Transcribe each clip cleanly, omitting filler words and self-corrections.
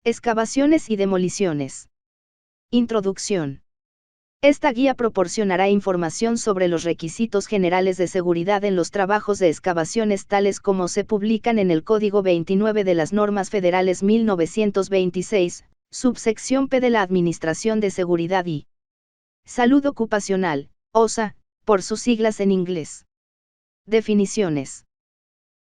Excavaciones y demoliciones. Introducción. Esta guía proporcionará información sobre los requisitos generales de seguridad en los trabajos de excavaciones tales como se publican en el Código 29 de las Normas Federales 1926, subsección P de la Administración de Seguridad y Salud Ocupacional, OSHA, por sus siglas en inglés. Definiciones.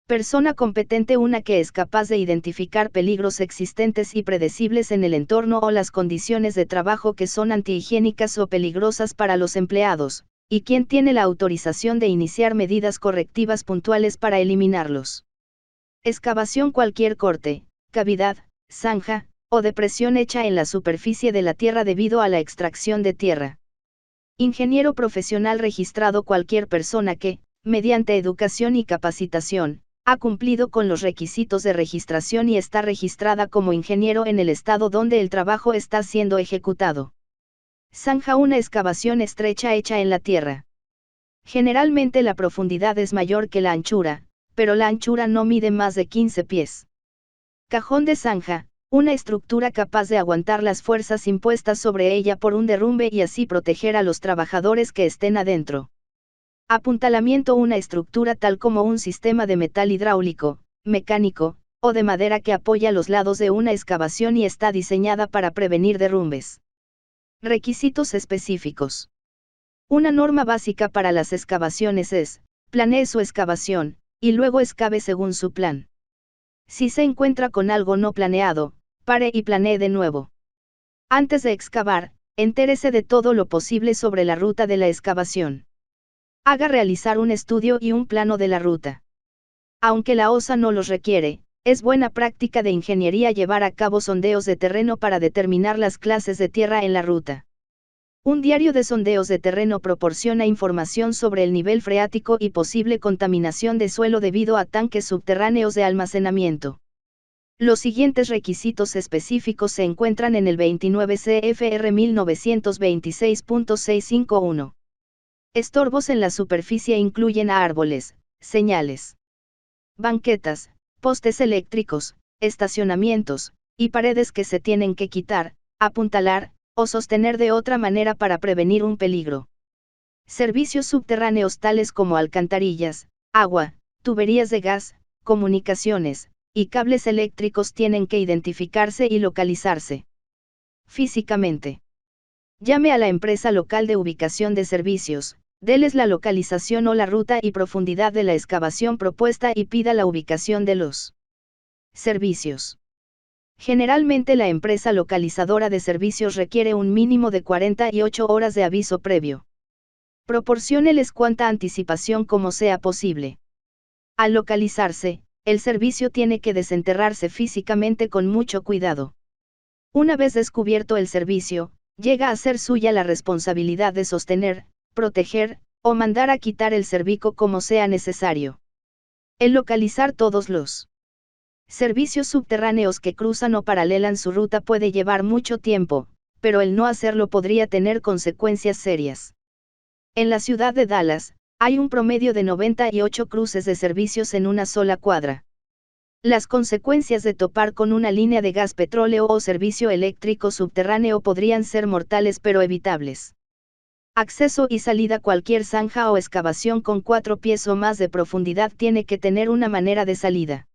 Persona competente: una que es capaz de identificar peligros existentes y predecibles en el entorno o las condiciones de trabajo que son antihigiénicas o peligrosas para los empleados, y quien tiene la autorización de iniciar medidas correctivas puntuales para eliminarlos. Excavación: cualquier corte, cavidad, zanja, o depresión hecha en la superficie de la tierra debido a la extracción de tierra. Ingeniero profesional registrado: cualquier persona que, mediante educación y capacitación, ha cumplido con los requisitos de registración y está registrada como ingeniero en el estado donde el trabajo está siendo ejecutado. Zanja: una excavación estrecha hecha en la tierra. Generalmente la profundidad es mayor que la anchura, pero la anchura no mide más de 15 pies. Cajón de zanja: una estructura capaz de aguantar las fuerzas impuestas sobre ella por un derrumbe y así proteger a los trabajadores que estén adentro. Apuntalamiento: una estructura tal como un sistema de metal hidráulico, mecánico, o de madera que apoya los lados de una excavación y está diseñada para prevenir derrumbes. Requisitos específicos. Una norma básica para las excavaciones es: planee su excavación, y luego excave según su plan. Si se encuentra con algo no planeado, pare y planee de nuevo. Antes de excavar, entérese de todo lo posible sobre la ruta de la excavación. Haga realizar un estudio y un plano de la ruta. Aunque la OSHA no los requiere, es buena práctica de ingeniería llevar a cabo sondeos de terreno para determinar las clases de tierra en la ruta. Un diario de sondeos de terreno proporciona información sobre el nivel freático y posible contaminación de suelo debido a tanques subterráneos de almacenamiento. Los siguientes requisitos específicos se encuentran en el 29 CFR 1926.651. Estorbos en la superficie incluyen árboles, señales, banquetas, postes eléctricos, estacionamientos, y paredes que se tienen que quitar, apuntalar, o sostener de otra manera para prevenir un peligro. Servicios subterráneos tales como alcantarillas, agua, tuberías de gas, comunicaciones, y cables eléctricos tienen que identificarse y localizarse físicamente. Llame a la empresa local de ubicación de servicios, déles la localización o la ruta y profundidad de la excavación propuesta y pida la ubicación de los servicios. Generalmente la empresa localizadora de servicios requiere un mínimo de 48 horas de aviso previo. Proporcióneles cuanta anticipación como sea posible. Al localizarse, el servicio tiene que desenterrarse físicamente con mucho cuidado. Una vez descubierto el servicio, llega a ser suya la responsabilidad de sostener, proteger, o mandar a quitar el cervico como sea necesario. El localizar todos los servicios subterráneos que cruzan o paralelan su ruta puede llevar mucho tiempo, pero el no hacerlo podría tener consecuencias serias. En la ciudad de Dallas, hay un promedio de 98 cruces de servicios en una sola cuadra. Las consecuencias de topar con una línea de gas, petróleo o servicio eléctrico subterráneo podrían ser mortales pero evitables. Acceso y salida: cualquier zanja o excavación con 4 pies o más de profundidad tiene que tener una manera de salida.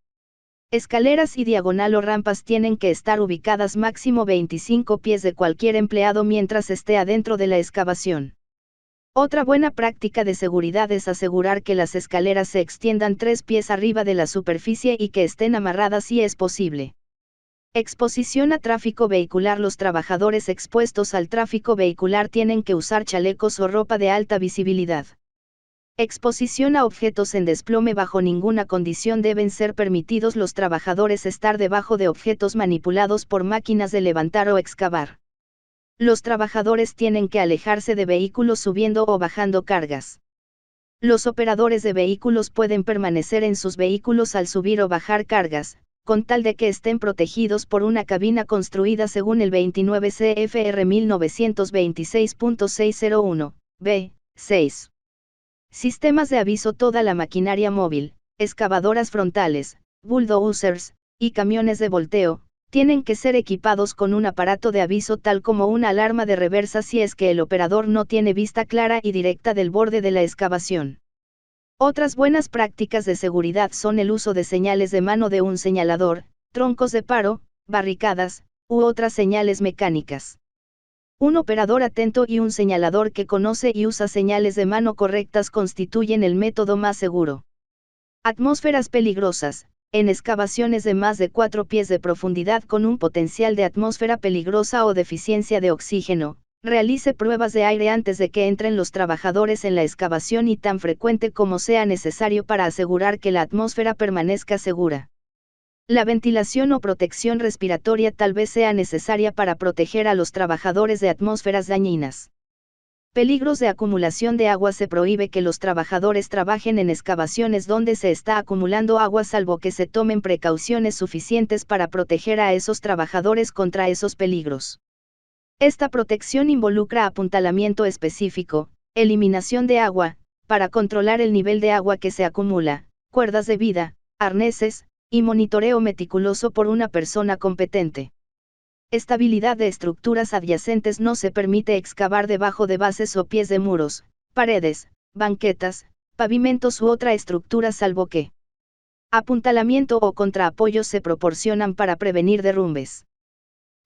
Escaleras y diagonal o rampas tienen que estar ubicadas máximo 25 pies de cualquier empleado mientras esté adentro de la excavación. Otra buena práctica de seguridad es asegurar que las escaleras se extiendan 3 pies arriba de la superficie y que estén amarradas si es posible. Exposición a tráfico vehicular: los trabajadores expuestos al tráfico vehicular tienen que usar chalecos o ropa de alta visibilidad. Exposición a objetos en desplome: bajo ninguna condición deben ser permitidos los trabajadores estar debajo de objetos manipulados por máquinas de levantar o excavar. Los trabajadores tienen que alejarse de vehículos subiendo o bajando cargas. Los operadores de vehículos pueden permanecer en sus vehículos al subir o bajar cargas, con tal de que estén protegidos por una cabina construida según el 29 CFR 1926.601, b. 6. Sistemas de aviso: toda la maquinaria móvil, excavadoras frontales, bulldozers, y camiones de volteo, Tienen que ser equipados con un aparato de aviso tal como una alarma de reversa si es que el operador no tiene vista clara y directa del borde de la excavación. Otras buenas prácticas de seguridad son el uso de señales de mano de un señalador, troncos de paro, barricadas, u otras señales mecánicas. Un operador atento y un señalador que conoce y usa señales de mano correctas constituyen el método más seguro. Atmósferas peligrosas. En excavaciones de más de 4 pies de profundidad con un potencial de atmósfera peligrosa o deficiencia de oxígeno, realice pruebas de aire antes de que entren los trabajadores en la excavación y tan frecuente como sea necesario para asegurar que la atmósfera permanezca segura. La ventilación o protección respiratoria tal vez sea necesaria para proteger a los trabajadores de atmósferas dañinas. Peligros de acumulación de agua. Se prohíbe que los trabajadores trabajen en excavaciones donde se está acumulando agua salvo que se tomen precauciones suficientes para proteger a esos trabajadores contra esos peligros. Esta protección involucra apuntalamiento específico, eliminación de agua, para controlar el nivel de agua que se acumula, cuerdas de vida, arneses, y monitoreo meticuloso por una persona competente. Estabilidad de estructuras adyacentes. No se permite excavar debajo de bases o pies de muros, paredes, banquetas, pavimentos u otra estructura salvo que apuntalamiento o contraapoyos se proporcionan para prevenir derrumbes.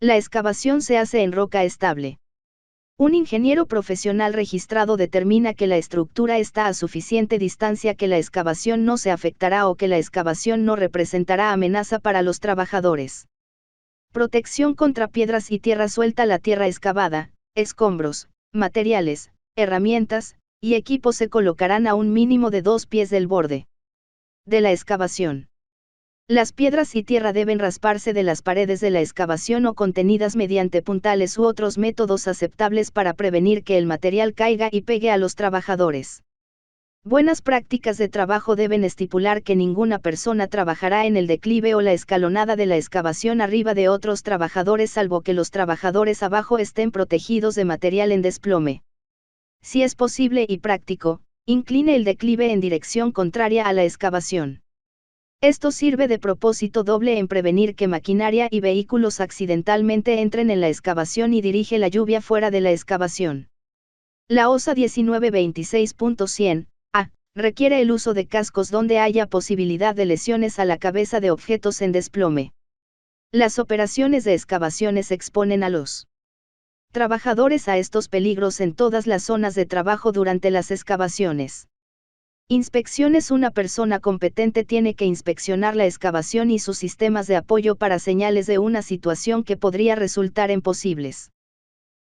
La excavación se hace en roca estable. Un ingeniero profesional registrado determina que la estructura está a suficiente distancia que la excavación no se afectará o que la excavación no representará amenaza para los trabajadores. Protección contra piedras y tierra suelta. La tierra excavada, escombros, materiales, herramientas, y equipos se colocarán a un mínimo de 2 pies del borde de la excavación. Las piedras y tierra deben rasparse de las paredes de la excavación o contenidas mediante puntales u otros métodos aceptables para prevenir que el material caiga y pegue a los trabajadores. Buenas prácticas de trabajo deben estipular que ninguna persona trabajará en el declive o la escalonada de la excavación arriba de otros trabajadores salvo que los trabajadores abajo estén protegidos de material en desplome. Si es posible y práctico, incline el declive en dirección contraria a la excavación. Esto sirve de propósito doble en prevenir que maquinaria y vehículos accidentalmente entren en la excavación y dirige la lluvia fuera de la excavación. La OSA 1926.100 requiere el uso de cascos donde haya posibilidad de lesiones a la cabeza de objetos en desplome. Las operaciones de excavaciones exponen a los trabajadores a estos peligros en todas las zonas de trabajo durante las excavaciones. Inspecciones. Una persona competente tiene que inspeccionar la excavación y sus sistemas de apoyo para señales de una situación que podría resultar en posibles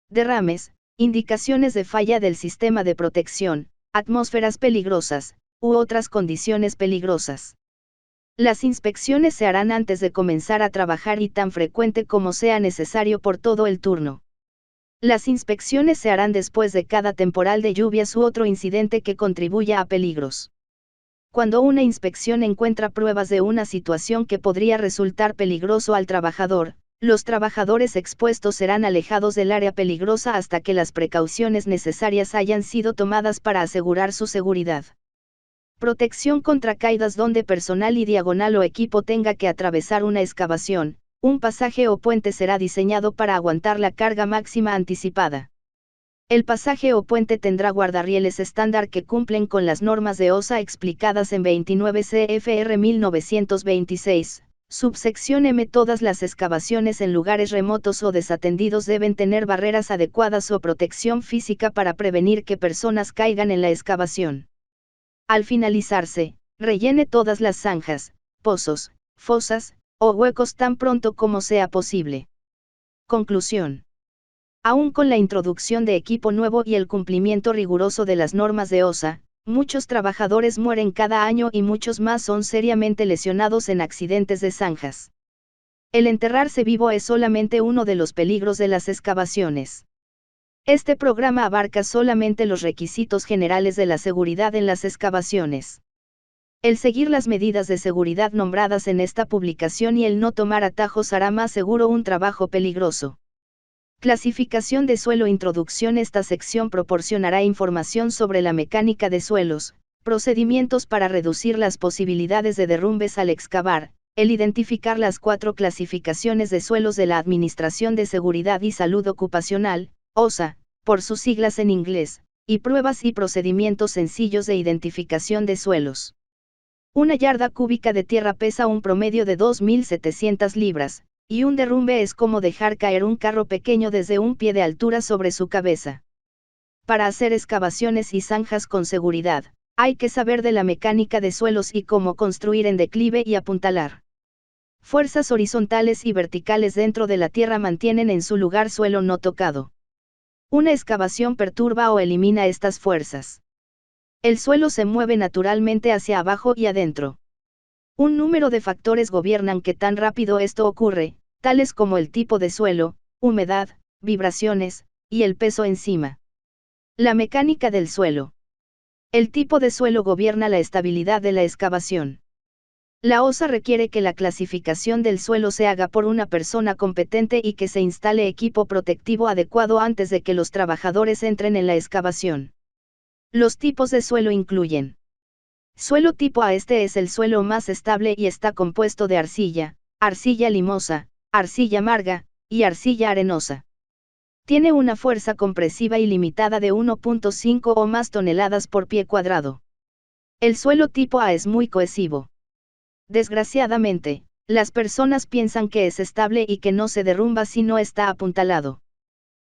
derrames, indicaciones de falla del sistema de protección, atmósferas peligrosas, u otras condiciones peligrosas. Las inspecciones se harán antes de comenzar a trabajar y tan frecuente como sea necesario por todo el turno. Las inspecciones se harán después de cada temporal de lluvias u otro incidente que contribuya a peligros. Cuando una inspección encuentra pruebas de una situación que podría resultar peligroso al trabajador, los trabajadores expuestos serán alejados del área peligrosa hasta que las precauciones necesarias hayan sido tomadas para asegurar su seguridad. Protección contra caídas. Donde personal y diagonal o equipo tenga que atravesar una excavación, un pasaje o puente será diseñado para aguantar la carga máxima anticipada. El pasaje o puente tendrá guardarrieles estándar que cumplen con las normas de OSA explicadas en 29 CFR 1926. Subsección M. Todas las excavaciones en lugares remotos o desatendidos deben tener barreras adecuadas o protección física para prevenir que personas caigan en la excavación. Al finalizarse, rellene todas las zanjas, pozos, fosas, o huecos tan pronto como sea posible. Conclusión. Aún con la introducción de equipo nuevo y el cumplimiento riguroso de las normas de OSA, muchos trabajadores mueren cada año y muchos más son seriamente lesionados en accidentes de zanjas. El enterrarse vivo es solamente uno de los peligros de las excavaciones. Este programa abarca solamente los requisitos generales de la seguridad en las excavaciones. El seguir las medidas de seguridad nombradas en esta publicación y el no tomar atajos hará más seguro un trabajo peligroso. Clasificación de suelo. Introducción. Esta sección proporcionará información sobre la mecánica de suelos, procedimientos para reducir las posibilidades de derrumbes al excavar, el identificar las 4 clasificaciones de suelos de la Administración de Seguridad y Salud Ocupacional, OSHA, por sus siglas en inglés, y pruebas y procedimientos sencillos de identificación de suelos. Una yarda cúbica de tierra pesa un promedio de 2.700 libras, y un derrumbe es como dejar caer un carro pequeño desde un pie de altura sobre su cabeza. Para hacer excavaciones y zanjas con seguridad, hay que saber de la mecánica de suelos y cómo construir en declive y apuntalar. Fuerzas horizontales y verticales dentro de la tierra mantienen en su lugar suelo no tocado. Una excavación perturba o elimina estas fuerzas. El suelo se mueve naturalmente hacia abajo y adentro. Un número de factores gobiernan qué tan rápido esto ocurre, tales como el tipo de suelo, humedad, vibraciones, y el peso encima. La mecánica del suelo. El tipo de suelo gobierna la estabilidad de la excavación. La OSHA requiere que la clasificación del suelo se haga por una persona competente y que se instale equipo protectivo adecuado antes de que los trabajadores entren en la excavación. Los tipos de suelo incluyen: suelo tipo A. Este es el suelo más estable y está compuesto de arcilla, arcilla limosa, arcilla marga, y arcilla arenosa. Tiene una fuerza compresiva ilimitada de 1.5 o más toneladas por pie cuadrado. El suelo tipo A es muy cohesivo. Desgraciadamente, las personas piensan que es estable y que no se derrumba si no está apuntalado.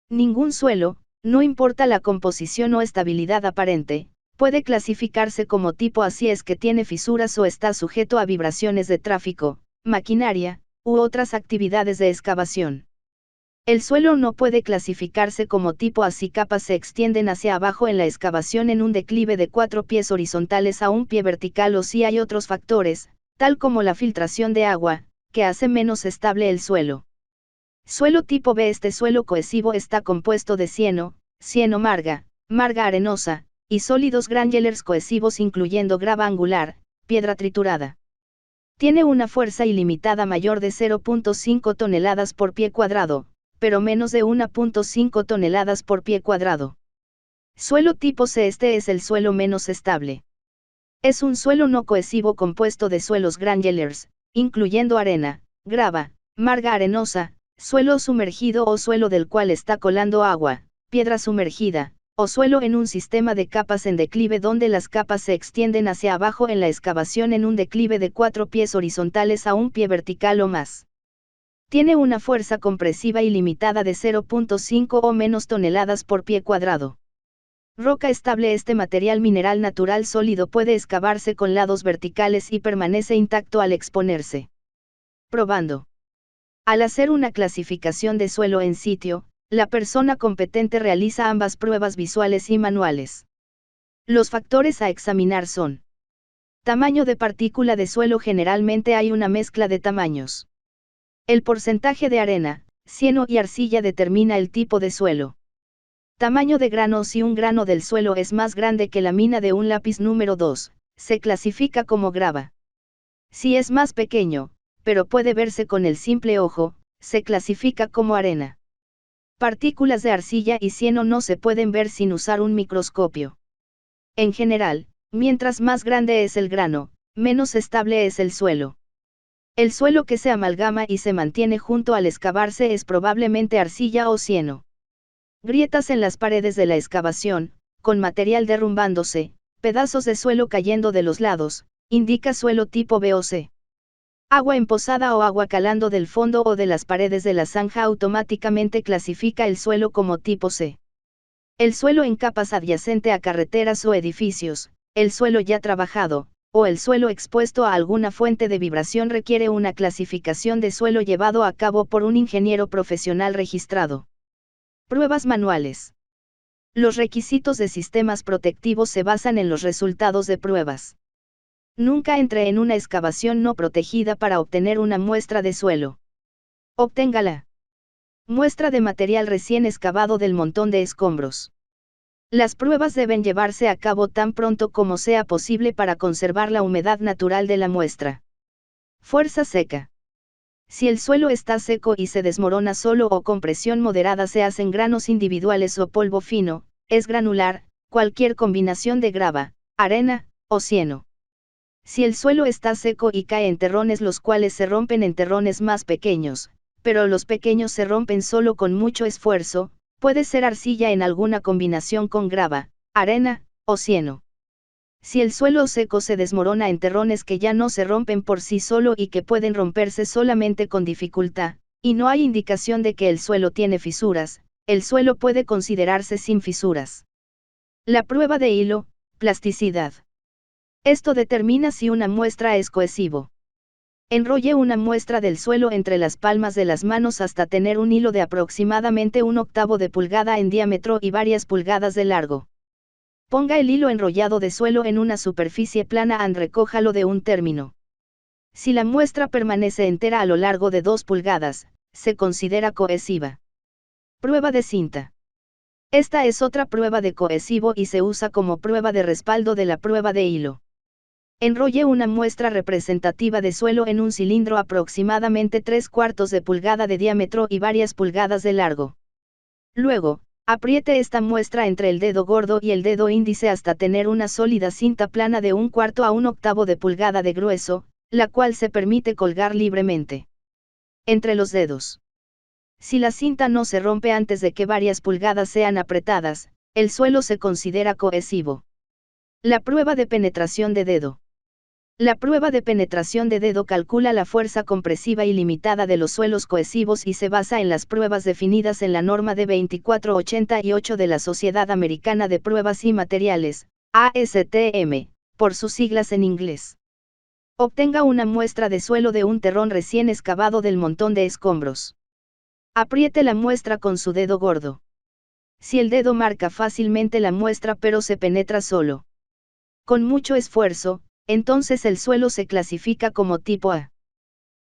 Ningún suelo, no importa la composición o estabilidad aparente, puede clasificarse como tipo A si es que tiene fisuras o está sujeto a vibraciones de tráfico, maquinaria, u otras actividades de excavación. El suelo no puede clasificarse como tipo A si capas se extienden hacia abajo en la excavación en un declive de 4 pies horizontales a un pie vertical o si hay otros factores, tal como la filtración de agua, que hace menos estable el suelo. Suelo tipo B. Este suelo cohesivo está compuesto de cieno, cieno marga, marga arenosa, y sólidos granulars cohesivos incluyendo grava angular, piedra triturada. Tiene una fuerza ilimitada mayor de 0.5 toneladas por pie cuadrado, pero menos de 1.5 toneladas por pie cuadrado. Suelo tipo C. Este es el suelo menos estable. Es un suelo no cohesivo compuesto de suelos granulars, incluyendo arena, grava, marga arenosa, suelo sumergido o suelo del cual está colando agua, piedra sumergida, o suelo en un sistema de capas en declive donde las capas se extienden hacia abajo en la excavación en un declive de 4 pies horizontales a un pie vertical o más. Tiene una fuerza compresiva ilimitada de 0.5 o menos toneladas por pie cuadrado. Roca estable. Este material mineral natural sólido puede excavarse con lados verticales y permanece intacto al exponerse. Probando. Al hacer una clasificación de suelo en sitio, la persona competente realiza ambas pruebas visuales y manuales. Los factores a examinar son: tamaño de partícula de suelo. Generalmente hay una mezcla de tamaños. El porcentaje de arena, cieno y arcilla determina el tipo de suelo. Tamaño de grano. Si un grano del suelo es más grande que la mina de un lápiz número 2, se clasifica como grava. Si es más pequeño, pero puede verse con el simple ojo, se clasifica como arena. Partículas de arcilla y cieno no se pueden ver sin usar un microscopio. En general, mientras más grande es el grano, menos estable es el suelo. El suelo que se amalgama y se mantiene junto al excavarse es probablemente arcilla o cieno. Grietas en las paredes de la excavación, con material derrumbándose, pedazos de suelo cayendo de los lados, indica suelo tipo B o C. Agua emposada o agua calando del fondo o de las paredes de la zanja automáticamente clasifica el suelo como tipo C. El suelo en capas adyacente a carreteras o edificios, el suelo ya trabajado, o el suelo expuesto a alguna fuente de vibración requiere una clasificación de suelo llevado a cabo por un ingeniero profesional registrado. Pruebas manuales. Los requisitos de sistemas protectivos se basan en los resultados de pruebas. Nunca entre en una excavación no protegida para obtener una muestra de suelo. Obténgala. Muestra de material recién excavado del montón de escombros. Las pruebas deben llevarse a cabo tan pronto como sea posible para conservar la humedad natural de la muestra. Fuerza seca. Si el suelo está seco y se desmorona solo o con presión moderada se hacen granos individuales o polvo fino, es granular, cualquier combinación de grava, arena, o cieno. Si el suelo está seco y cae en terrones los cuales se rompen en terrones más pequeños, pero los pequeños se rompen solo con mucho esfuerzo, puede ser arcilla en alguna combinación con grava, arena, o cieno. Si el suelo seco se desmorona en terrones que ya no se rompen por sí solo y que pueden romperse solamente con dificultad, y no hay indicación de que el suelo tiene fisuras, el suelo puede considerarse sin fisuras. La prueba de hilo, plasticidad. Esto determina si una muestra es cohesivo. Enrolle una muestra del suelo entre las palmas de las manos hasta tener un hilo de aproximadamente 1/8 de pulgada en diámetro y varias pulgadas de largo. Ponga el hilo enrollado de suelo en una superficie plana y recójalo de un término. Si la muestra permanece entera a lo largo de 2 pulgadas, se considera cohesiva. Prueba de cinta. Esta es otra prueba de cohesivo y se usa como prueba de respaldo de la prueba de hilo. Enrolle una muestra representativa de suelo en un cilindro aproximadamente 3/4 de pulgada de diámetro y varias pulgadas de largo. Luego, apriete esta muestra entre el dedo gordo y el dedo índice hasta tener una sólida cinta plana de 1/4 a 1/8 de pulgada de grueso, la cual se permite colgar libremente entre los dedos. Si la cinta no se rompe antes de que varias pulgadas sean apretadas, el suelo se considera cohesivo. La prueba de penetración de dedo. La prueba de penetración de dedo calcula la fuerza compresiva ilimitada de los suelos cohesivos y se basa en las pruebas definidas en la norma de 2488 de la Sociedad Americana de Pruebas y Materiales, ASTM, por sus siglas en inglés. Obtenga una muestra de suelo de un terrón recién excavado del montón de escombros. Apriete la muestra con su dedo gordo. Si el dedo marca fácilmente la muestra pero se penetra solo con mucho esfuerzo, entonces el suelo se clasifica como tipo A.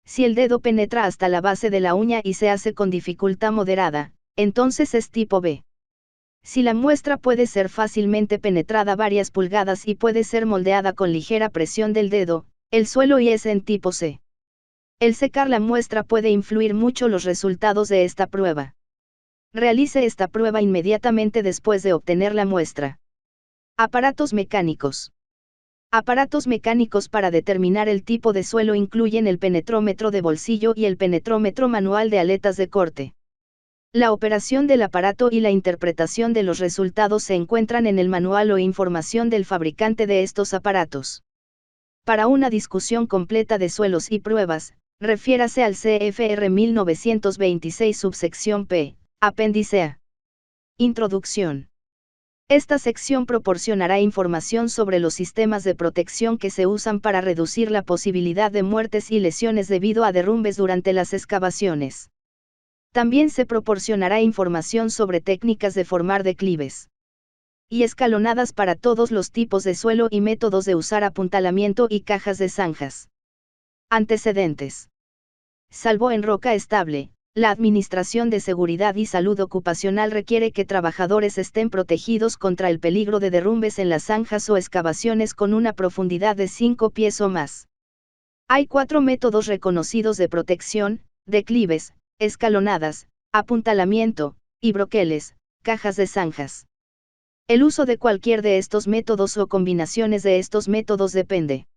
Si el dedo penetra hasta la base de la uña y se hace con dificultad moderada, entonces es tipo B. Si la muestra puede ser fácilmente penetrada varias pulgadas y puede ser moldeada con ligera presión del dedo, el suelo y es en tipo C. El secar la muestra puede influir mucho los resultados de esta prueba. Realice esta prueba inmediatamente después de obtener la muestra. Aparatos mecánicos. Aparatos mecánicos para determinar el tipo de suelo incluyen el penetrómetro de bolsillo y el penetrómetro manual de aletas de corte. La operación del aparato y la interpretación de los resultados se encuentran en el manual o información del fabricante de estos aparatos. Para una discusión completa de suelos y pruebas, refiérase al CFR 1926 subsección P, apéndice A. Introducción. Esta sección proporcionará información sobre los sistemas de protección que se usan para reducir la posibilidad de muertes y lesiones debido a derrumbes durante las excavaciones. También se proporcionará información sobre técnicas de formar declives y escalonadas para todos los tipos de suelo y métodos de usar apuntalamiento y cajas de zanjas. Antecedentes. Salvo en roca estable, la Administración de Seguridad y Salud Ocupacional requiere que trabajadores estén protegidos contra el peligro de derrumbes en las zanjas o excavaciones con una profundidad de 5 pies o más. Hay 4 métodos reconocidos de protección: declives, escalonadas, apuntalamiento, y broqueles, cajas de zanjas. El uso de cualquier de estos métodos o combinaciones de estos métodos depende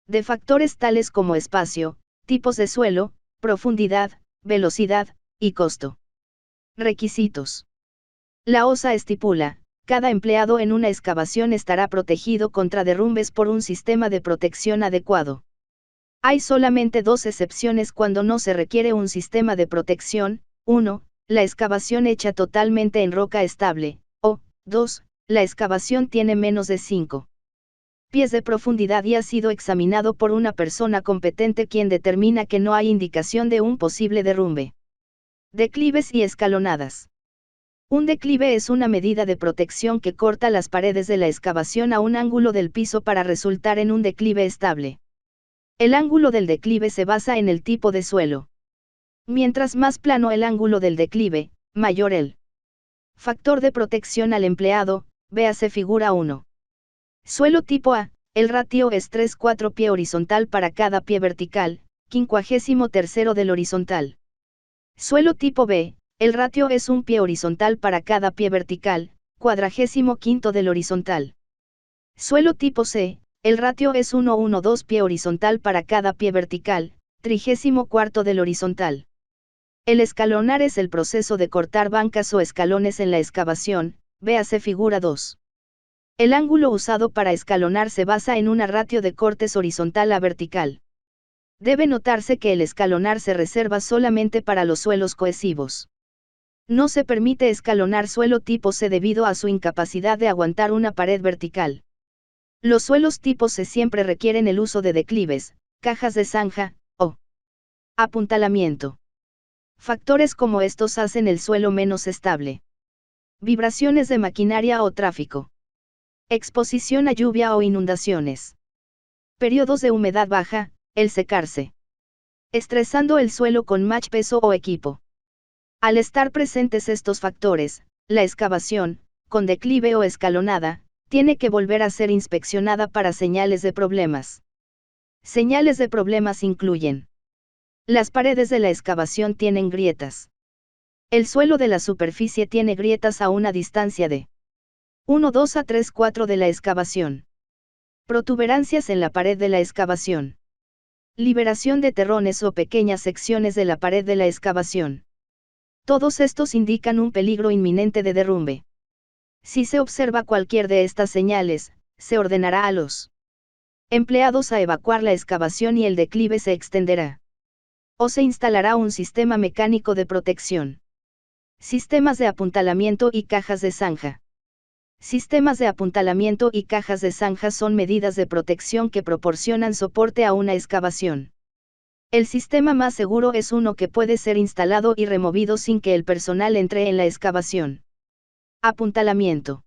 de factores tales como espacio, tipos de suelo, profundidad, velocidad, y costo. Requisitos. La OSA estipula: cada empleado en una excavación estará protegido contra derrumbes por un sistema de protección adecuado. Hay solamente 2 excepciones cuando no se requiere un sistema de protección: 1, la excavación hecha totalmente en roca estable, o 2, la excavación tiene menos de 5 pies de profundidad y ha sido examinado por una persona competente quien determina que no hay indicación de un posible derrumbe. Declives y escalonadas. Un declive es una medida de protección que corta las paredes de la excavación a un ángulo del piso para resultar en un declive estable. El ángulo del declive se basa en el tipo de suelo. Mientras más plano el ángulo del declive, mayor el factor de protección al empleado, véase figura 1. Suelo tipo A, el ratio es 3/4 pie horizontal para cada pie vertical, 53º del horizontal. Suelo tipo B, el ratio es 1 pie horizontal para cada pie vertical, 45º del horizontal. Suelo tipo C, El ratio es 1:2 pie horizontal para cada pie vertical, 34 del horizontal. El escalonar es el proceso de cortar bancas o escalones en la excavación, véase figura 2. El ángulo usado para escalonar se basa en una ratio de cortes horizontal a vertical. Debe notarse que el escalonar se reserva solamente para los suelos cohesivos. No se permite escalonar suelo tipo C debido a su incapacidad de aguantar una pared vertical. Los suelos tipo C siempre requieren el uso de declives, cajas de zanja, o apuntalamiento. Factores como estos hacen el suelo menos estable. Vibraciones de maquinaria o tráfico. Exposición a lluvia o inundaciones. Periodos de humedad baja, el secarse. Estresando el suelo con más peso o equipo. Al estar presentes estos factores, la excavación, con declive o escalonada, tiene que volver a ser inspeccionada para señales de problemas. Señales de problemas incluyen: las paredes de la excavación tienen grietas. El suelo de la superficie tiene grietas a una distancia de 1,2 a 3,4 de la excavación. Protuberancias en la pared de la excavación. Liberación de terrones o pequeñas secciones de la pared de la excavación. Todos estos indican un peligro inminente de derrumbe. Si se observa cualquier de estas señales, se ordenará a los empleados a evacuar la excavación y el declive se extenderá. O se instalará un sistema mecánico de protección. Sistemas de apuntalamiento y cajas de zanja. Sistemas de apuntalamiento y cajas de zanja son medidas de protección que proporcionan soporte a una excavación. El sistema más seguro es uno que puede ser instalado y removido sin que el personal entre en la excavación. Apuntalamiento.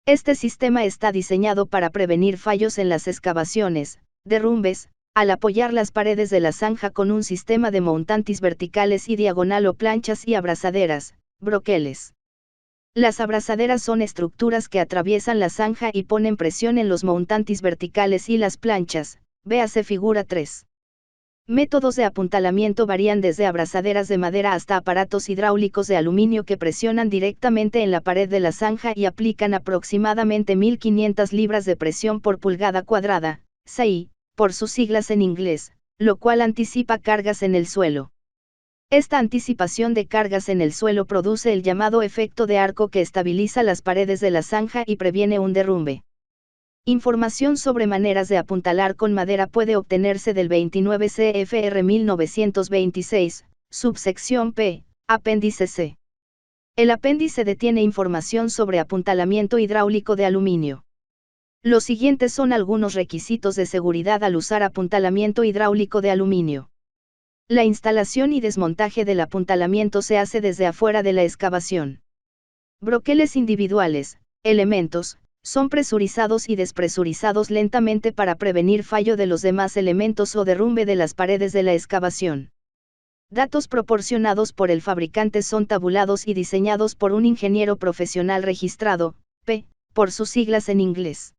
Este sistema está diseñado para prevenir fallos en las excavaciones, derrumbes, al apoyar las paredes de la zanja con un sistema de montantes verticales y diagonal o planchas y abrazaderas, broqueles. Las abrazaderas son estructuras que atraviesan la zanja y ponen presión en los montantes verticales y las planchas, véase figura 3. Métodos de apuntalamiento varían desde abrazaderas de madera hasta aparatos hidráulicos de aluminio que presionan directamente en la pared de la zanja y aplican aproximadamente 1500 libras de presión por pulgada cuadrada, SI, por sus siglas en inglés, lo cual anticipa cargas en el suelo. Esta anticipación de cargas en el suelo produce el llamado efecto de arco que estabiliza las paredes de la zanja y previene un derrumbe. Información sobre maneras de apuntalar con madera puede obtenerse del 29 CFR 1926, subsección P, apéndice C. El apéndice D tiene información sobre apuntalamiento hidráulico de aluminio. Los siguientes son algunos requisitos de seguridad al usar apuntalamiento hidráulico de aluminio. La instalación y desmontaje del apuntalamiento se hace desde afuera de la excavación. Broqueles individuales, elementos, son presurizados y despresurizados lentamente para prevenir fallo de los demás elementos o derrumbe de las paredes de la excavación. Datos proporcionados por el fabricante son tabulados y diseñados por un ingeniero profesional registrado, P, por sus siglas en inglés.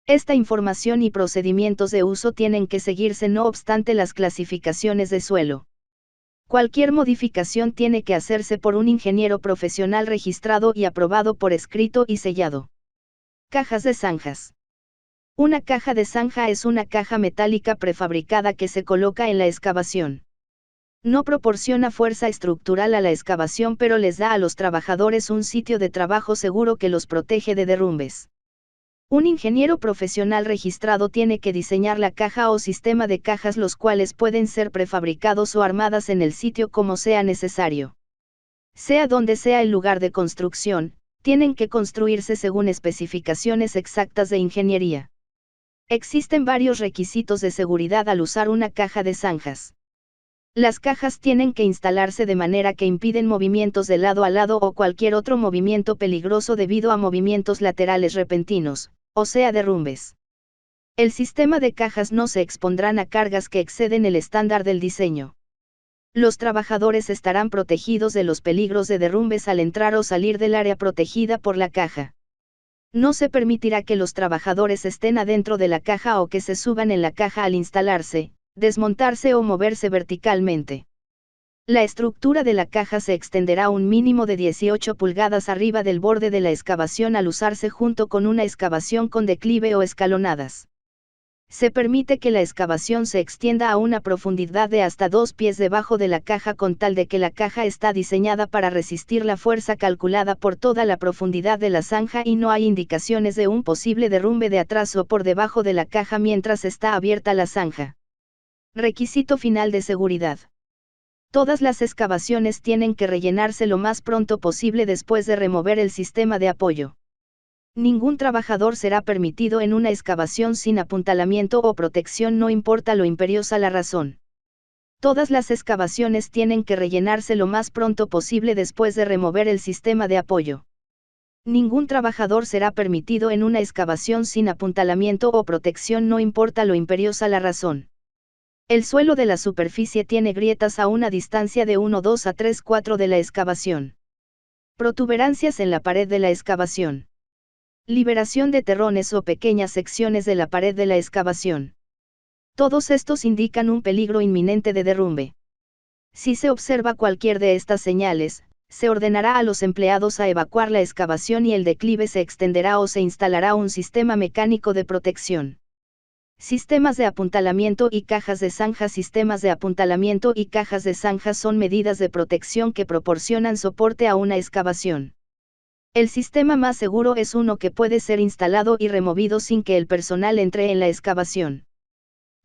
Esta información y procedimientos de uso tienen que seguirse no obstante las clasificaciones de suelo. Cualquier modificación tiene que hacerse por un ingeniero profesional registrado y aprobado por escrito y sellado. Cajas de zanjas. Una caja de zanja es una caja metálica prefabricada que se coloca en la excavación. No proporciona fuerza estructural a la excavación, pero les da a los trabajadores un sitio de trabajo seguro que los protege de derrumbes. Un ingeniero profesional registrado tiene que diseñar la caja o sistema de cajas, los cuales pueden ser prefabricados o armadas en el sitio como sea necesario. Sea donde sea el lugar de construcción, tienen que construirse según especificaciones exactas de ingeniería. Existen varios requisitos de seguridad al usar una caja de zanjas. Las cajas tienen que instalarse de manera que impiden movimientos de lado a lado o cualquier otro movimiento peligroso debido a movimientos laterales repentinos, o sea derrumbes. El sistema de cajas no se expondrán a cargas que exceden el estándar del diseño. Los trabajadores estarán protegidos de los peligros de derrumbes al entrar o salir del área protegida por la caja. No se permitirá que los trabajadores estén adentro de la caja o que se suban en la caja al instalarse, desmontarse o moverse verticalmente. La estructura de la caja se extenderá un mínimo de 18 pulgadas arriba del borde de la excavación al usarse junto con una excavación con declive o escalonadas. Se permite que la excavación se extienda a una profundidad de hasta 2 pies debajo de la caja con tal de que la caja está diseñada para resistir la fuerza calculada por toda la profundidad de la zanja y no hay indicaciones de un posible derrumbe de atrás o por debajo de la caja mientras está abierta la zanja. Requisito final de seguridad. Todas las excavaciones tienen que rellenarse lo más pronto posible después de remover el sistema de apoyo. Ningún trabajador será permitido en una excavación sin apuntalamiento o protección, no importa lo imperiosa la razón. Todas las excavaciones tienen que rellenarse lo más pronto posible después de remover el sistema de apoyo. Ningún trabajador será permitido en una excavación sin apuntalamiento o protección, no importa lo imperiosa la razón. El suelo de la superficie tiene grietas a una distancia de 1, 2 a 3, 4 de la excavación. Protuberancias en la pared de la excavación. Liberación de terrones o pequeñas secciones de la pared de la excavación. Todos estos indican un peligro inminente de derrumbe. Si se observa cualquier de estas señales, se ordenará a los empleados a evacuar la excavación y el declive se extenderá o se instalará un sistema mecánico de protección. Sistemas de apuntalamiento y cajas de zanja. Sistemas de apuntalamiento y cajas de zanja son medidas de protección que proporcionan soporte a una excavación. El sistema más seguro es uno que puede ser instalado y removido sin que el personal entre en la excavación.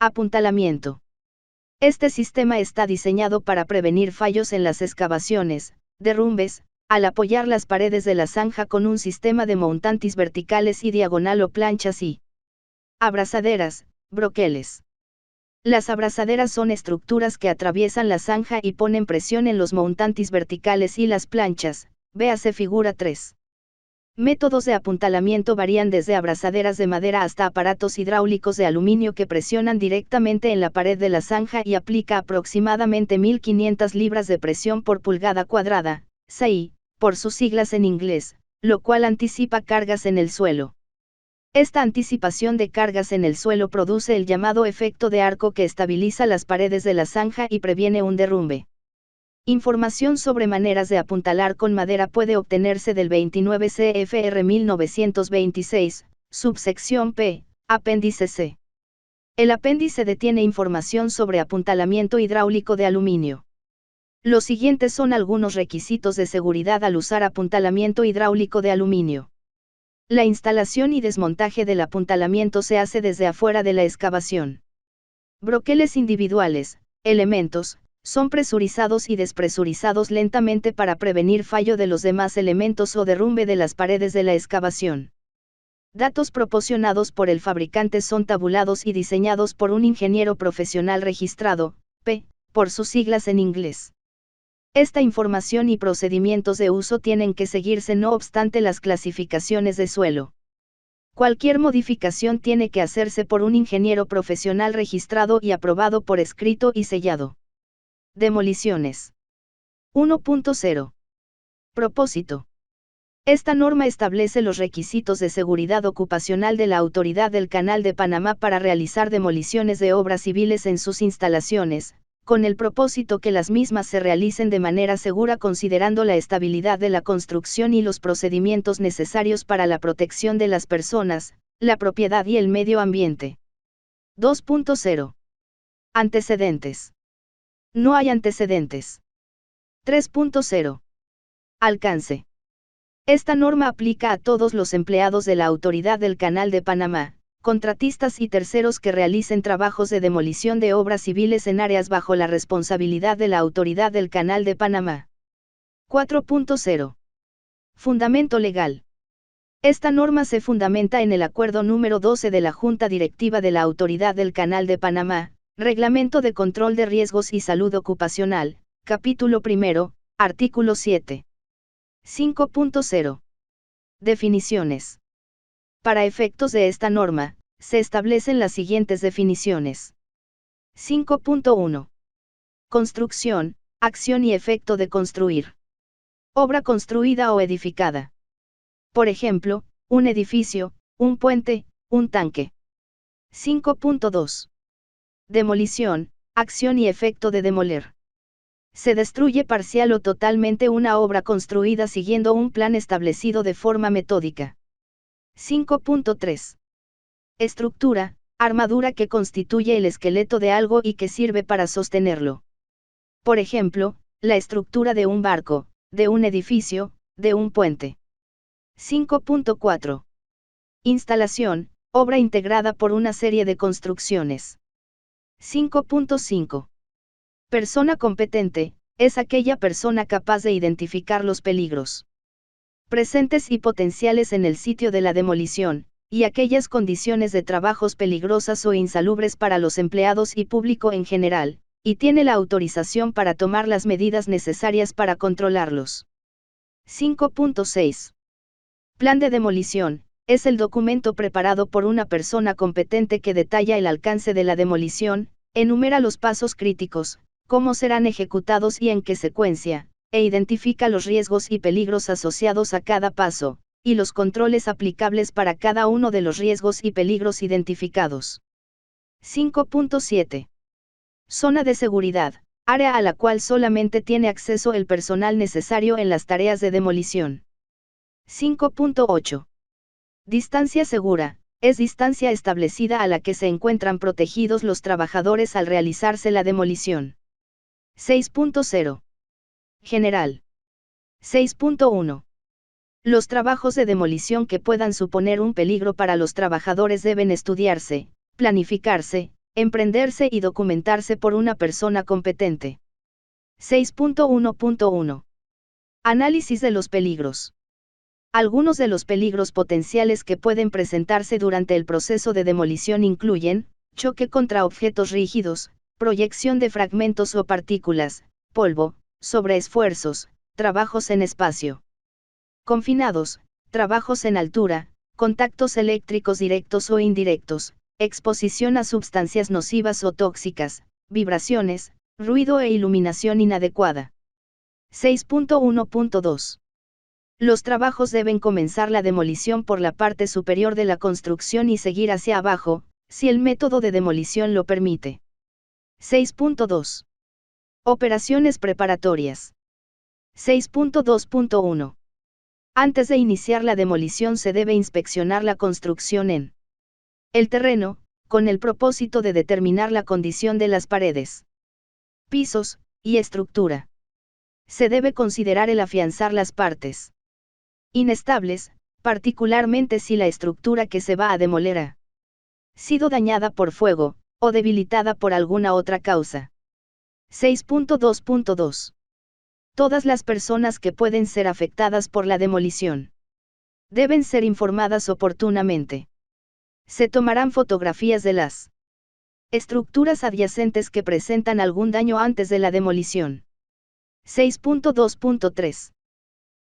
Apuntalamiento. Este sistema está diseñado para prevenir fallos en las excavaciones, derrumbes, al apoyar las paredes de la zanja con un sistema de montantes verticales y diagonal o planchas y abrazaderas, broqueles. Las abrazaderas son estructuras que atraviesan la zanja y ponen presión en los montantes verticales y las planchas, véase figura 3. Métodos de apuntalamiento varían desde abrazaderas de madera hasta aparatos hidráulicos de aluminio que presionan directamente en la pared de la zanja y aplica aproximadamente 1500 libras de presión por pulgada cuadrada, SI, por sus siglas en inglés, lo cual anticipa cargas en el suelo. Esta anticipación de cargas en el suelo produce el llamado efecto de arco que estabiliza las paredes de la zanja y previene un derrumbe. Información sobre maneras de apuntalar con madera puede obtenerse del 29 CFR 1926, subsección P, apéndice C. El apéndice tiene información sobre apuntalamiento hidráulico de aluminio. Los siguientes son algunos requisitos de seguridad al usar apuntalamiento hidráulico de aluminio. La instalación y desmontaje del apuntalamiento se hace desde afuera de la excavación. Broqueles individuales, elementos, son presurizados y despresurizados lentamente para prevenir fallo de los demás elementos o derrumbe de las paredes de la excavación. Datos proporcionados por el fabricante son tabulados y diseñados por un ingeniero profesional registrado, P, por sus siglas en inglés. Esta información y procedimientos de uso tienen que seguirse no obstante las clasificaciones de suelo. Cualquier modificación tiene que hacerse por un ingeniero profesional registrado y aprobado por escrito y sellado. Demoliciones. 1.0. Propósito. Esta norma establece los requisitos de seguridad ocupacional de la Autoridad del Canal de Panamá para realizar demoliciones de obras civiles en sus instalaciones, con el propósito que las mismas se realicen de manera segura considerando la estabilidad de la construcción y los procedimientos necesarios para la protección de las personas, la propiedad y el medio ambiente. 2.0. Antecedentes. No hay antecedentes. 3.0. Alcance. Esta norma aplica a todos los empleados de la Autoridad del Canal de Panamá, contratistas y terceros que realicen trabajos de demolición de obras civiles en áreas bajo la responsabilidad de la Autoridad del Canal de Panamá. 4.0. Fundamento legal. Esta norma se fundamenta en el Acuerdo número 12 de la Junta Directiva de la Autoridad del Canal de Panamá, Reglamento de Control de Riesgos y Salud Ocupacional, Capítulo 1, Artículo 7. 5.0. Definiciones. Para efectos de esta norma, se establecen las siguientes definiciones. 5.1. Construcción, acción y efecto de construir. Obra construida o edificada. Por ejemplo, un edificio, un puente, un tanque. 5.2. Demolición, acción y efecto de demoler. Se destruye parcial o totalmente una obra construida siguiendo un plan establecido de forma metódica. 5.3. Estructura, armadura que constituye el esqueleto de algo y que sirve para sostenerlo. Por ejemplo, la estructura de un barco, de un edificio, de un puente. 5.4. Instalación, obra integrada por una serie de construcciones. 5.5. Persona competente, es aquella persona capaz de identificar los peligros presentes y potenciales en el sitio de la demolición, y aquellas condiciones de trabajos peligrosas o insalubres para los empleados y público en general, y tiene la autorización para tomar las medidas necesarias para controlarlos. 5.6. Plan de demolición, es el documento preparado por una persona competente que detalla el alcance de la demolición, enumera los pasos críticos, cómo serán ejecutados y en qué secuencia, e identifica los riesgos y peligros asociados a cada paso, y los controles aplicables para cada uno de los riesgos y peligros identificados. 5.7. Zona de seguridad, área a la cual solamente tiene acceso el personal necesario en las tareas de demolición. 5.8. Distancia segura, es distancia establecida a la que se encuentran protegidos los trabajadores al realizarse la demolición. 6.0. General. 6.1. Los trabajos de demolición que puedan suponer un peligro para los trabajadores deben estudiarse, planificarse, emprenderse y documentarse por una persona competente. 6.1.1. Análisis de los peligros. Algunos de los peligros potenciales que pueden presentarse durante el proceso de demolición incluyen, choque contra objetos rígidos, proyección de fragmentos o partículas, polvo, sobreesfuerzos, trabajos en espacio confinados, trabajos en altura, contactos eléctricos directos o indirectos, exposición a sustancias nocivas o tóxicas, vibraciones, ruido e iluminación inadecuada. 6.1.2. Los trabajos deben comenzar la demolición por la parte superior de la construcción y seguir hacia abajo, si el método de demolición lo permite. 6.2. Operaciones preparatorias. 6.2.1. Antes de iniciar la demolición se debe inspeccionar la construcción en el terreno, con el propósito de determinar la condición de las paredes, pisos, y estructura. Se debe considerar el afianzar las partes inestables, particularmente si la estructura que se va a demoler ha sido dañada por fuego, o debilitada por alguna otra causa. 6.2.2. Todas las personas que pueden ser afectadas por la demolición deben ser informadas oportunamente. Se tomarán fotografías de las estructuras adyacentes que presentan algún daño antes de la demolición. 6.2.3.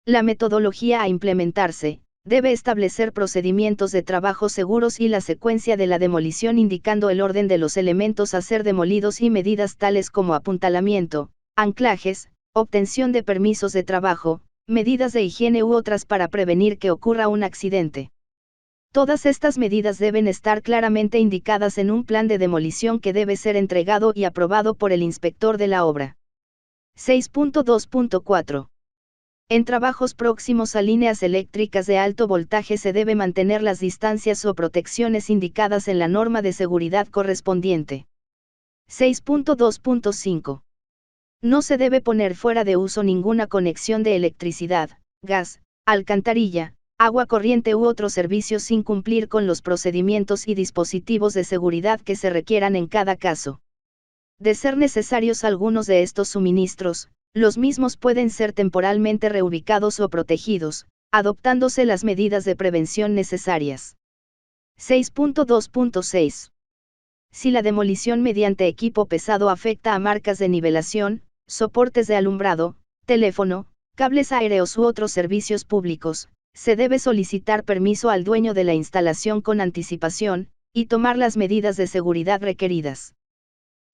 La metodología a implementarse debe establecer procedimientos de trabajo seguros y la secuencia de la demolición indicando el orden de los elementos a ser demolidos y medidas tales como apuntalamiento, anclajes, obtención de permisos de trabajo, medidas de higiene u otras para prevenir que ocurra un accidente. Todas estas medidas deben estar claramente indicadas en un plan de demolición que debe ser entregado y aprobado por el inspector de la obra. 6.2.4. En trabajos próximos a líneas eléctricas de alto voltaje se debe mantener las distancias o protecciones indicadas en la norma de seguridad correspondiente. 6.2.5. No se debe poner fuera de uso ninguna conexión de electricidad, gas, alcantarilla, agua corriente u otros servicios sin cumplir con los procedimientos y dispositivos de seguridad que se requieran en cada caso. De ser necesarios algunos de estos suministros, los mismos pueden ser temporalmente reubicados o protegidos, adoptándose las medidas de prevención necesarias. 6.2.6. Si la demolición mediante equipo pesado afecta a marcas de nivelación, soportes de alumbrado, teléfono, cables aéreos u otros servicios públicos, se debe solicitar permiso al dueño de la instalación con anticipación, y tomar las medidas de seguridad requeridas.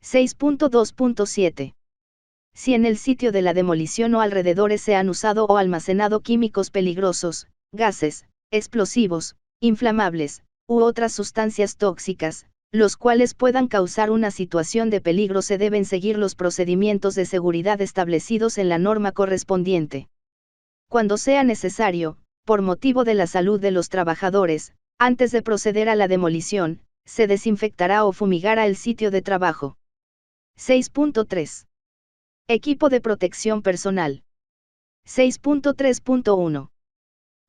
6.2.7. Si en el sitio de la demolición o alrededores se han usado o almacenado químicos peligrosos, gases, explosivos, inflamables, u otras sustancias tóxicas, los cuales puedan causar una situación de peligro, se deben seguir los procedimientos de seguridad establecidos en la norma correspondiente. Cuando sea necesario, por motivo de la salud de los trabajadores, antes de proceder a la demolición, se desinfectará o fumigará el sitio de trabajo. 6.3. Equipo de protección personal. 6.3.1.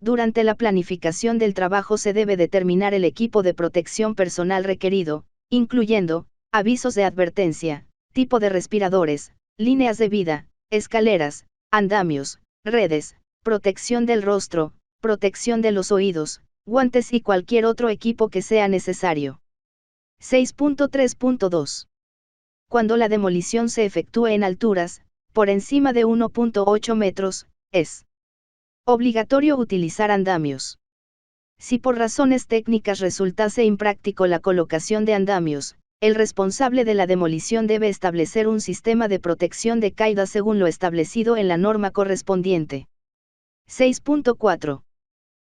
Durante la planificación del trabajo se debe determinar el equipo de protección personal requerido, incluyendo avisos de advertencia, tipo de respiradores, líneas de vida, escaleras, andamios, redes, protección del rostro, protección de los oídos, guantes y cualquier otro equipo que sea necesario. 6.3.2. Cuando la demolición se efectúe en alturas, por encima de 1.8 metros, es obligatorio utilizar andamios. Si por razones técnicas resultase impráctico la colocación de andamios, el responsable de la demolición debe establecer un sistema de protección de caída según lo establecido en la norma correspondiente. 6.4.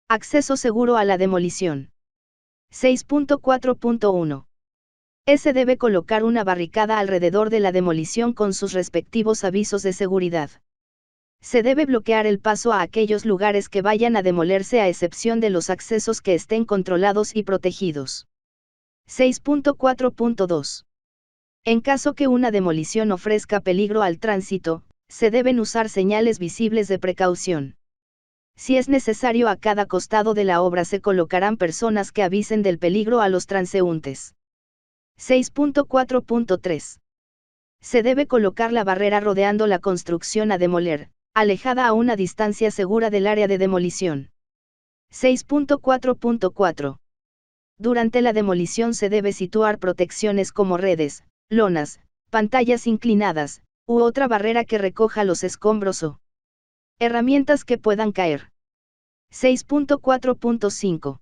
Acceso seguro a la demolición. 6.4.1. Se debe colocar una barricada alrededor de la demolición con sus respectivos avisos de seguridad. Se debe bloquear el paso a aquellos lugares que vayan a demolerse a excepción de los accesos que estén controlados y protegidos. 6.4.2. En caso que una demolición ofrezca peligro al tránsito, se deben usar señales visibles de precaución. Si es necesario, a cada costado de la obra se colocarán personas que avisen del peligro a los transeúntes. 6.4.3. Se debe colocar la barrera rodeando la construcción a demoler, alejada a una distancia segura del área de demolición. 6.4.4. Durante la demolición se debe situar protecciones como redes, lonas, pantallas inclinadas, u otra barrera que recoja los escombros o herramientas que puedan caer. 6.4.5.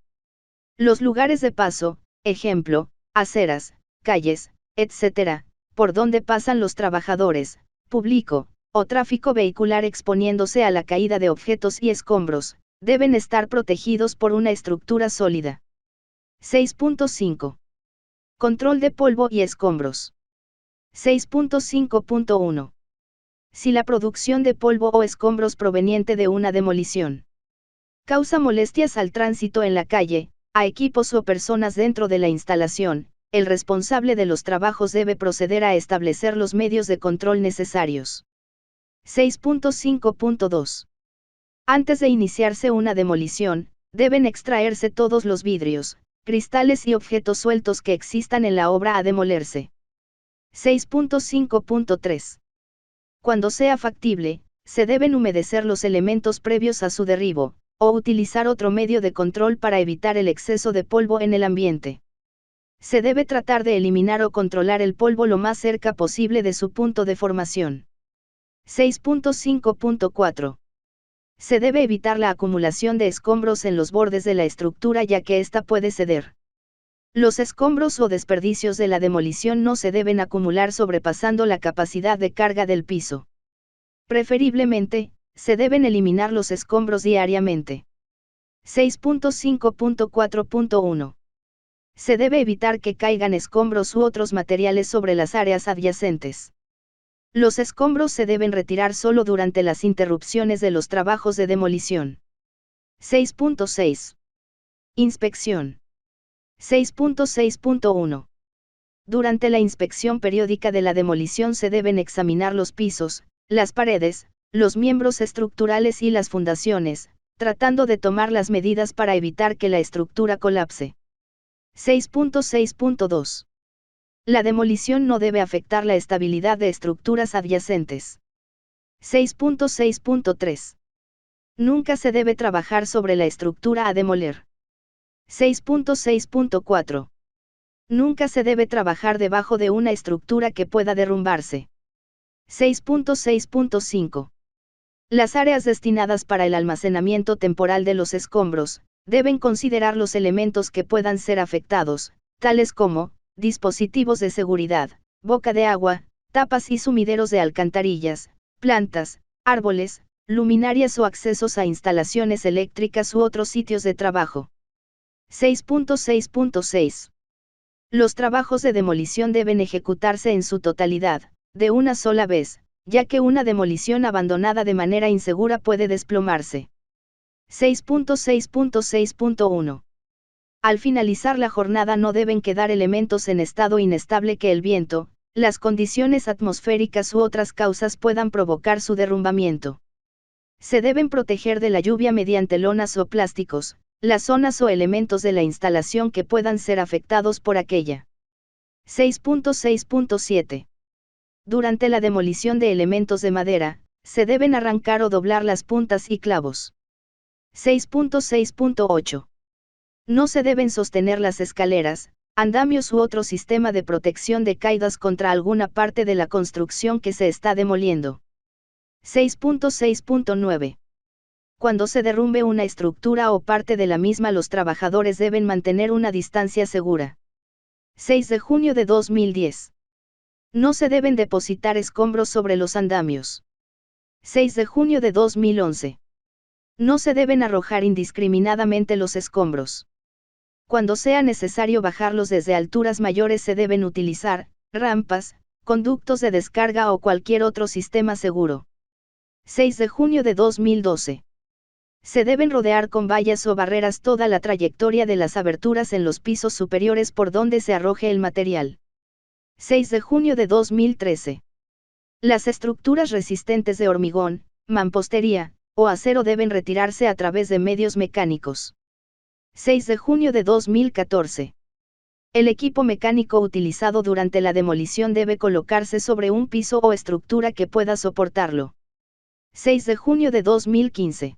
Los lugares de paso, ejemplo, aceras, calles, etc., por donde pasan los trabajadores, público, o tráfico vehicular exponiéndose a la caída de objetos y escombros, deben estar protegidos por una estructura sólida. 6.5. Control de polvo y escombros. 6.5.1. Si la producción de polvo o escombros proveniente de una demolición causa molestias al tránsito en la calle, a equipos o personas dentro de la instalación, el responsable de los trabajos debe proceder a establecer los medios de control necesarios. 6.5.2. Antes de iniciarse una demolición, deben extraerse todos los vidrios, cristales y objetos sueltos que existan en la obra a demolerse. 6.5.3. Cuando sea factible, se deben humedecer los elementos previos a su derribo, o utilizar otro medio de control para evitar el exceso de polvo en el ambiente. Se debe tratar de eliminar o controlar el polvo lo más cerca posible de su punto de formación. 6.5.4. Se debe evitar la acumulación de escombros en los bordes de la estructura ya que ésta puede ceder. Los escombros o desperdicios de la demolición no se deben acumular sobrepasando la capacidad de carga del piso. Preferiblemente, se deben eliminar los escombros diariamente. 6.5.4.1. Se debe evitar que caigan escombros u otros materiales sobre las áreas adyacentes. Los escombros se deben retirar solo durante las interrupciones de los trabajos de demolición. 6.6. Inspección. 6.6.1. Durante la inspección periódica de la demolición se deben examinar los pisos, las paredes, los miembros estructurales y las fundaciones, tratando de tomar las medidas para evitar que la estructura colapse. 6.6.2. La demolición no debe afectar la estabilidad de estructuras adyacentes. 6.6.3. Nunca se debe trabajar sobre la estructura a demoler. 6.6.4. Nunca se debe trabajar debajo de una estructura que pueda derrumbarse. 6.6.5. Las áreas destinadas para el almacenamiento temporal de los escombros, deben considerar los elementos que puedan ser afectados, tales como, dispositivos de seguridad, boca de agua, tapas y sumideros de alcantarillas, plantas, árboles, luminarias o accesos a instalaciones eléctricas u otros sitios de trabajo. 6.6.6. Los trabajos de demolición deben ejecutarse en su totalidad, de una sola vez, ya que una demolición abandonada de manera insegura puede desplomarse. 6.6.6.1. Al finalizar la jornada no deben quedar elementos en estado inestable que el viento, las condiciones atmosféricas u otras causas puedan provocar su derrumbamiento. Se deben proteger de la lluvia mediante lonas o plásticos, las zonas o elementos de la instalación que puedan ser afectados por aquella. 6.6.7. Durante la demolición de elementos de madera, se deben arrancar o doblar las puntas y clavos. 6.6.8. No se deben sostener las escaleras, andamios u otro sistema de protección de caídas contra alguna parte de la construcción que se está demoliendo. 6.6.9. Cuando se derrumbe una estructura o parte de la misma, los trabajadores deben mantener una distancia segura. 6 de junio de 2010. No se deben depositar escombros sobre los andamios. 6 de junio de 2011. No se deben arrojar indiscriminadamente los escombros. Cuando sea necesario bajarlos desde alturas mayores se deben utilizar rampas, conductos de descarga o cualquier otro sistema seguro. 6 de junio de 2012. Se deben rodear con vallas o barreras toda la trayectoria de las aberturas en los pisos superiores por donde se arroje el material. 6 de junio de 2013. Las estructuras resistentes de hormigón, mampostería o acero deben retirarse a través de medios mecánicos. 6 de junio de 2014. El equipo mecánico utilizado durante la demolición debe colocarse sobre un piso o estructura que pueda soportarlo. 6 de junio de 2015.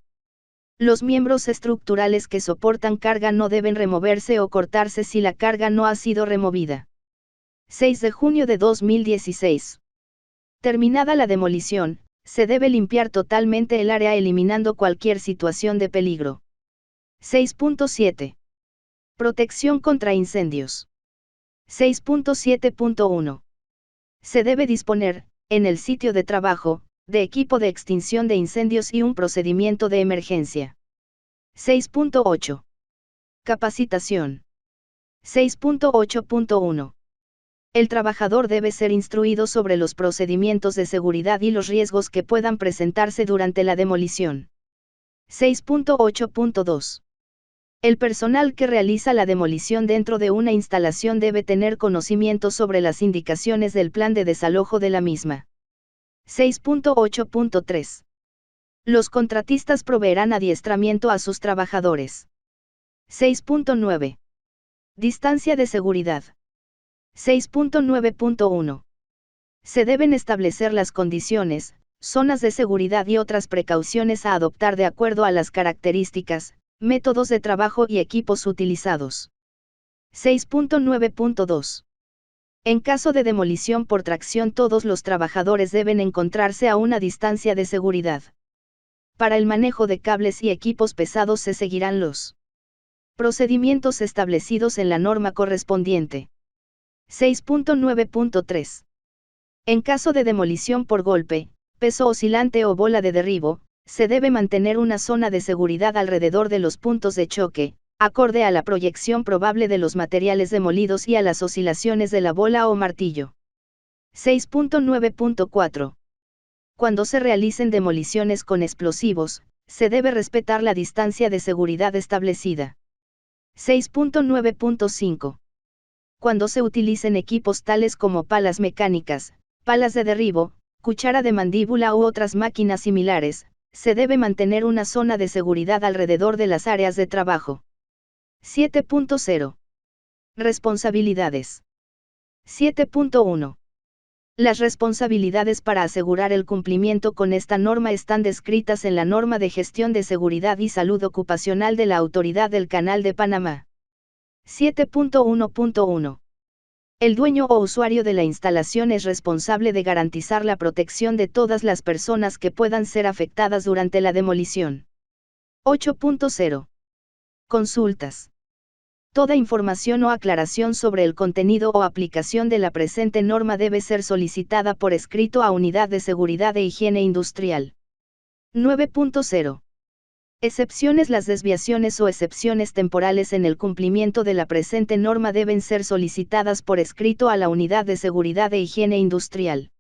Los miembros estructurales que soportan carga no deben removerse o cortarse si la carga no ha sido removida. 6 de junio de 2016. Terminada la demolición, se debe limpiar totalmente el área eliminando cualquier situación de peligro. 6.7. Protección contra incendios. 6.7.1. Se debe disponer, en el sitio de trabajo, de equipo de extinción de incendios y un procedimiento de emergencia. 6.8. Capacitación. 6.8.1. El trabajador debe ser instruido sobre los procedimientos de seguridad y los riesgos que puedan presentarse durante la demolición. 6.8.2. El personal que realiza la demolición dentro de una instalación debe tener conocimiento sobre las indicaciones del plan de desalojo de la misma. 6.8.3. Los contratistas proveerán adiestramiento a sus trabajadores. 6.9. Distancia de seguridad. 6.9.1. Se deben establecer las condiciones, zonas de seguridad y otras precauciones a adoptar de acuerdo a las características, métodos de trabajo y equipos utilizados. 6.9.2. En caso de demolición por tracción, todos los trabajadores deben encontrarse a una distancia de seguridad. Para el manejo de cables y equipos pesados se seguirán los procedimientos establecidos en la norma correspondiente. 6.9.3. En caso de demolición por golpe, peso oscilante o bola de derribo, se debe mantener una zona de seguridad alrededor de los puntos de choque, acorde a la proyección probable de los materiales demolidos y a las oscilaciones de la bola o martillo. 6.9.4. Cuando se realicen demoliciones con explosivos, se debe respetar la distancia de seguridad establecida. 6.9.5. Cuando se utilicen equipos tales como palas mecánicas, palas de derribo, cuchara de mandíbula u otras máquinas similares, se debe mantener una zona de seguridad alrededor de las áreas de trabajo. 7.0. Responsabilidades. 7.1. Las responsabilidades para asegurar el cumplimiento con esta norma están descritas en la Norma de Gestión de Seguridad y Salud Ocupacional de la Autoridad del Canal de Panamá. 7.1.1. El dueño o usuario de la instalación es responsable de garantizar la protección de todas las personas que puedan ser afectadas durante la demolición. 8.0. Consultas. Toda información o aclaración sobre el contenido o aplicación de la presente norma debe ser solicitada por escrito a Unidad de Seguridad e Higiene Industrial. 9.0. Excepciones. Las desviaciones o excepciones temporales en el cumplimiento de la presente norma deben ser solicitadas por escrito a la Unidad de Seguridad e Higiene Industrial.